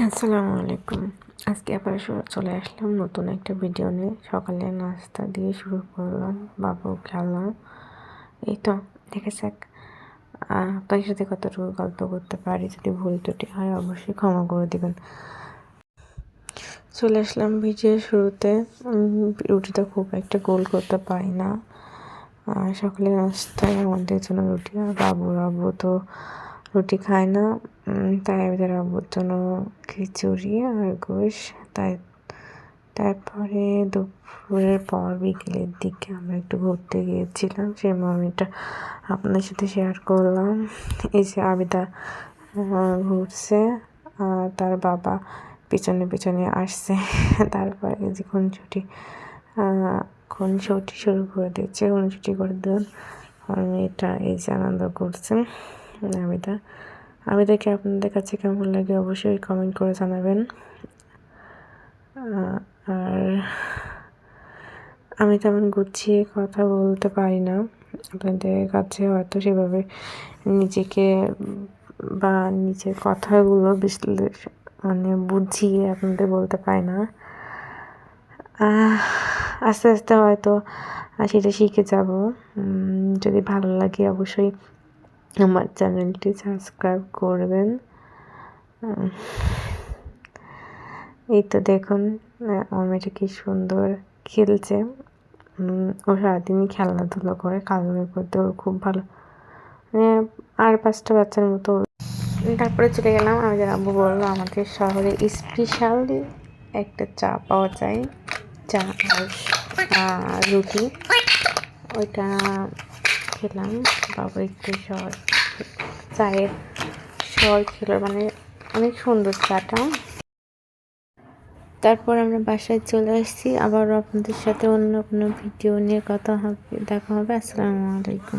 আসসালামু আলাইকুম। আজকে আবার চলে আসলাম নতুন একটা ভিডিও নিয়ে। সকালে নাস্তা দিয়ে শুরু করলাম, বাবু খেলা। এই তো দেখে যাক আপনার সাথে কতটুকু গল্প করতে পারি। যদি ভুল ত্রুটি হয় অবশ্যই ক্ষমা করে দেবেন। চলে আসলাম ভিডিওর শুরুতে। রুটিটা খুব একটা গোল করতে পারি না। সকালে নাস্তায় আমাদের জন্য রুটি, আর আব্বু তো রুটি খায় না, তাই আমাদের আব্বুর জন্য খিচুড়ি আর গোশ। তারপরে দুপুরের পর বিকেলের দিকে আমরা একটু ঘুরতে গিয়েছিলাম, সেই মুভিটা আপনাদের সাথে শেয়ার করলাম। এই যে আবিদা ঘুরছে, তার বাবা পিছনে পিছনে আসছে। তারপরে এই যে খুনসুটি শুরু করে দিচ্ছে, খুনসুটি করে দেন। আর মেয়েটা এই যে আনন্দ করছে। আবিদাকে আপনাদের কাছে কেমন লাগে অবশ্যই কমেন্ট করে জানাবেন। আর আমি তেমন গুছিয়ে কথা বলতে পারি না, আপনাদের কাছে হয়তো সেভাবে নিজেকে বা নিজের কথাগুলো বুঝিয়ে আপনাদের বলতে পারি না। আস্তে আস্তে হয়তো সেটা শিখে যাব। যদি ভালো লাগে অবশ্যই আমার চ্যানেলটি সাবস্ক্রাইব করবেন। এই তো দেখুন আমার মেয়েটা কি সুন্দর খেলছে। ও সারাদিনই খেলাধুলো করে, খেলাধুলো করতে ওর খুব ভালো, মানে আর 5টা বাচ্চার মতো। তারপরে চলে গেলাম, আমাদের আব্বু বললো আমাদের শহরে স্পেশাল একটা চা পাওয়া যায়, চা আর রুটি। ওইটা খেলাম। বাবা একটু চায়ের স্বর খেলো, মানে অনেক সুন্দর চাটা। তারপর আমরা বাসায় চলে আসছি। আবারও আপনাদের সাথে অন্য কোনো ভিডিও নিয়ে দেখা হবে। আসসালামু আলাইকুম।